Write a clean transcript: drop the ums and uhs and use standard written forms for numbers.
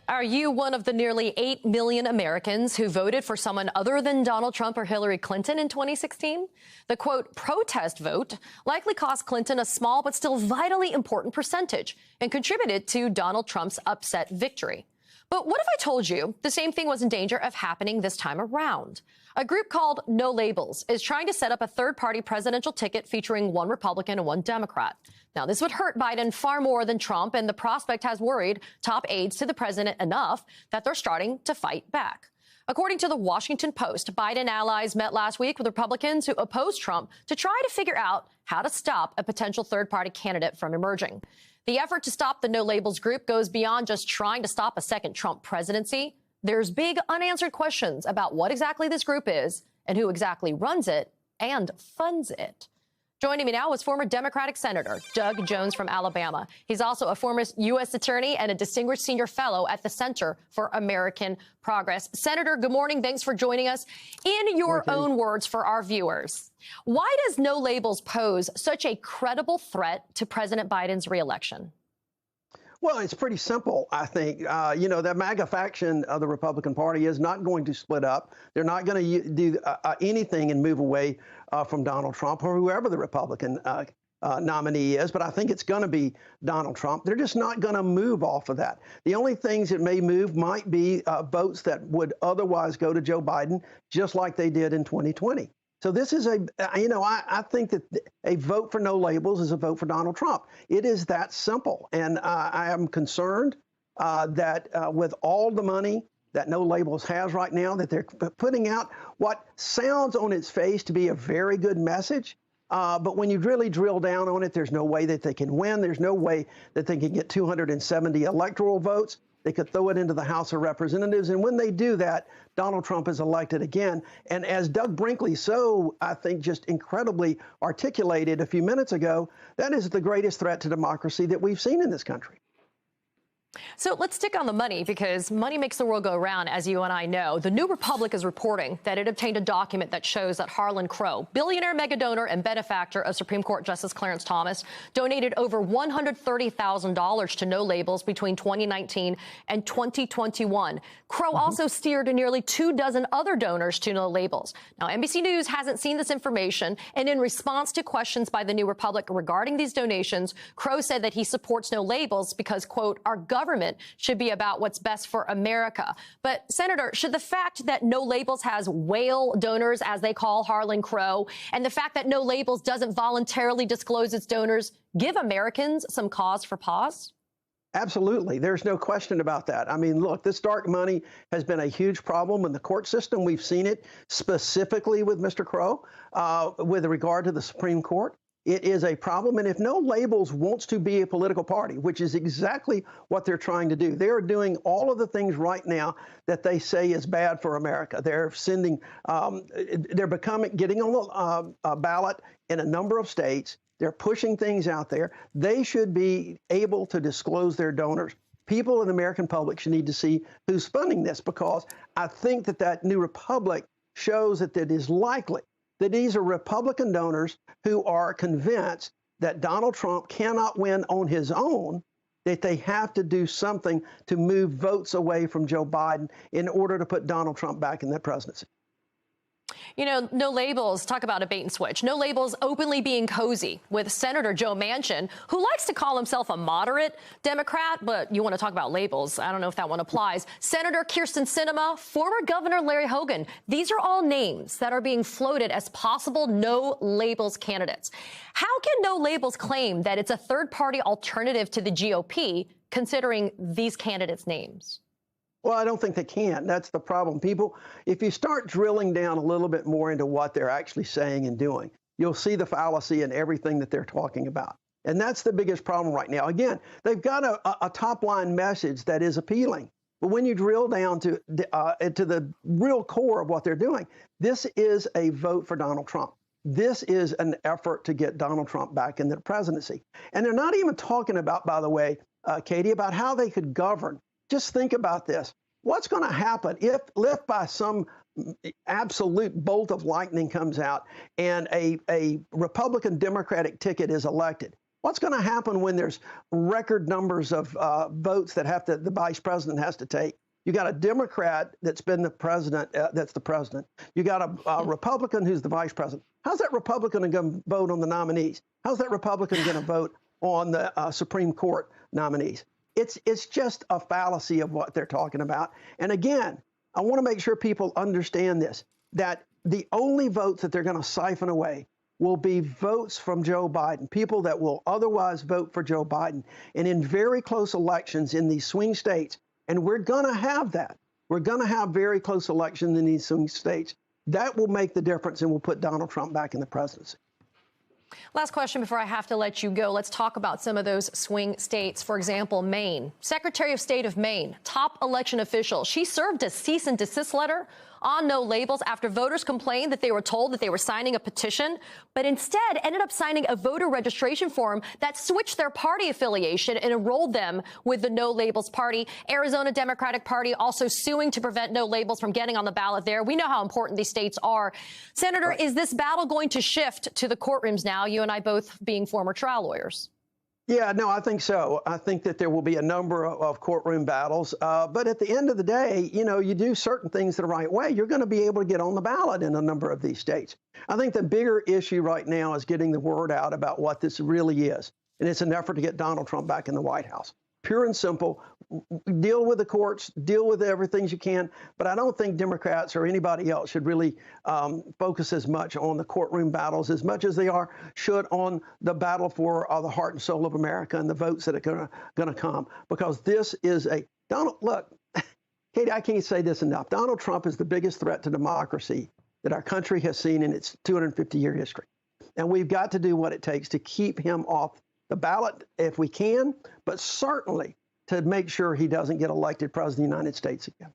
Are you one of the nearly 8 million Americans who voted for someone other than Donald Trump or Hillary Clinton in 2016? The, quote, protest vote likely cost Clinton a small but still vitally important percentage and contributed to Donald Trump's upset victory. But what if I told you the same thing was in danger of happening this time around? A group called No Labels is trying to set up a third-party presidential ticket featuring one Republican and one Democrat. Now, this would hurt Biden far more than Trump, and the prospect has worried top aides to the president enough that they're starting to fight back. According to the Washington Post, Biden allies met last week with Republicans who oppose Trump to try to figure out how to stop a potential third-party candidate from emerging. The effort to stop the No Labels group goes beyond just trying to stop a second Trump presidency. There's big unanswered questions about what exactly this group is and who exactly runs it and funds it. Joining me now is former Democratic Senator Doug Jones from Alabama. He's also a former U.S. attorney and a distinguished senior fellow at the Center for American Progress. Senator, good morning. Thanks for joining us. In your own words for our viewers, why does No Labels pose such a credible threat to President Biden's reelection? Well, it's pretty simple, I think. The MAGA faction of the Republican Party is not going to split up. They're not going to do anything and move away from Donald Trump or whoever the Republican nominee is. But I think it's going to be Donald Trump. They're just not going to move off of that. The only things that may move might be votes that would otherwise go to Joe Biden, just like they did in 2020. So this is I think that a vote for No Labels is a vote for Donald Trump. It is that simple. And I am concerned that with all the money that No Labels has right now, that they're putting out what sounds on its face to be a very good message. But when you really drill down on it, there's no way that they can win. There's no way that they can get 270 electoral votes. They could throw it into the House of Representatives. And when they do that, Donald Trump is elected again. And as Doug Brinkley I think, just incredibly articulated a few minutes ago, that is the greatest threat to democracy that we've seen in this country. So let's stick on the money, because money makes the world go round, as you and I know. The New Republic is reporting that it obtained a document that shows that Harlan Crow, billionaire megadonor and benefactor of Supreme Court Justice Clarence Thomas, donated over $130,000 to No Labels between 2019 and 2021. Crow also steered nearly 24 other donors to No Labels. Now, NBC News hasn't seen this information, and in response to questions by the New Republic regarding these donations, Crow said that he supports No Labels because, quote, our government should be about what's best for America. But, Senator, should the fact that No Labels has whale donors, as they call Harlan Crow, and the fact that No Labels doesn't voluntarily disclose its donors give Americans some cause for pause? Absolutely. There's no question about that. I mean, look, this dark money has been a huge problem in the court system. We've seen it specifically with Mr. Crow with regard to the Supreme Court. It is a problem. And if No Labels wants to be a political party, which is exactly what they're trying to do, they are doing all of the things right now that they say is bad for America. They're getting on the ballot in a number of states. They're pushing things out there. They should be able to disclose their donors. People in the American public should need to see who's funding this, because I think that New Republic shows that it is likely that these are Republican donors who are convinced that Donald Trump cannot win on his own, that they have to do something to move votes away from Joe Biden in order to put Donald Trump back in the presidency. You know, No Labels, talk about a bait and switch. No Labels openly being cozy with Senator Joe Manchin, who likes to call himself a moderate Democrat, but you want to talk about labels. I don't know if that one applies. Senator Kyrsten Sinema, former Governor Larry Hogan. These are all names that are being floated as possible No Labels candidates. How can No Labels claim that it's a third-party alternative to the GOP, considering these candidates' names? Well, I don't think they can. That's the problem. People, if you start drilling down a little bit more into what they're actually saying and doing, you'll see the fallacy in everything that they're talking about. And that's the biggest problem right now. Again, they've got a top-line message that is appealing. But when you drill down to the real core of what they're doing, this is a vote for Donald Trump. This is an effort to get Donald Trump back in the presidency. And they're not even talking about, by the way, Katie, about how they could govern. Just think about this. What's going to happen if by some absolute bolt of lightning comes out and a Republican Democratic ticket is elected? What's going to happen when there's record numbers of votes that the vice president has to take? You got a Democrat that's been the president, that's the president. You got a Republican who's the vice president. How's that Republican going to vote on the nominees? How's that Republican going to vote on the Supreme Court nominees? It's just a fallacy of what they're talking about. And again, I want to make sure people understand this, that the only votes that they're going to siphon away will be votes from Joe Biden, people that will otherwise vote for Joe Biden. And in very close elections in these swing states, and we're going to have that. We're going to have very close elections in these swing states. That will make the difference and will put Donald Trump back in the presidency. Last question before I have to let you go. Let's talk about some of those swing states. For example, Maine. Secretary of State of Maine, top election official. She served a cease and desist letter on no labels after voters complained that they were told that they were signing a petition, but instead ended up signing a voter registration form that switched their party affiliation and enrolled them with the No Labels Party. Arizona Democratic Party also suing to prevent no labels from getting on the ballot there. We know how important these states are. Senator, Is this battle going to shift to the courtrooms now, you and I both being former trial lawyers? Yeah, no, I think so. I think that there will be a number of courtroom battles. But at the end of the day, you do certain things the right way, you're going to be able to get on the ballot in a number of these states. I think the bigger issue right now is getting the word out about what this really is. And it's an effort to get Donald Trump back in the White House. Pure and simple. Deal with the courts, deal with everything you can. But I don't think Democrats or anybody else should really focus as much on the courtroom battles as much as they should on the battle for the heart and soul of America and the votes that are going to come. Because this is look, Katie, I can't say this enough. Donald Trump is the biggest threat to democracy that our country has seen in its 250-year history. And we've got to do what it takes to keep him off the ballot if we can, but certainly to make sure he doesn't get elected president of the United States again.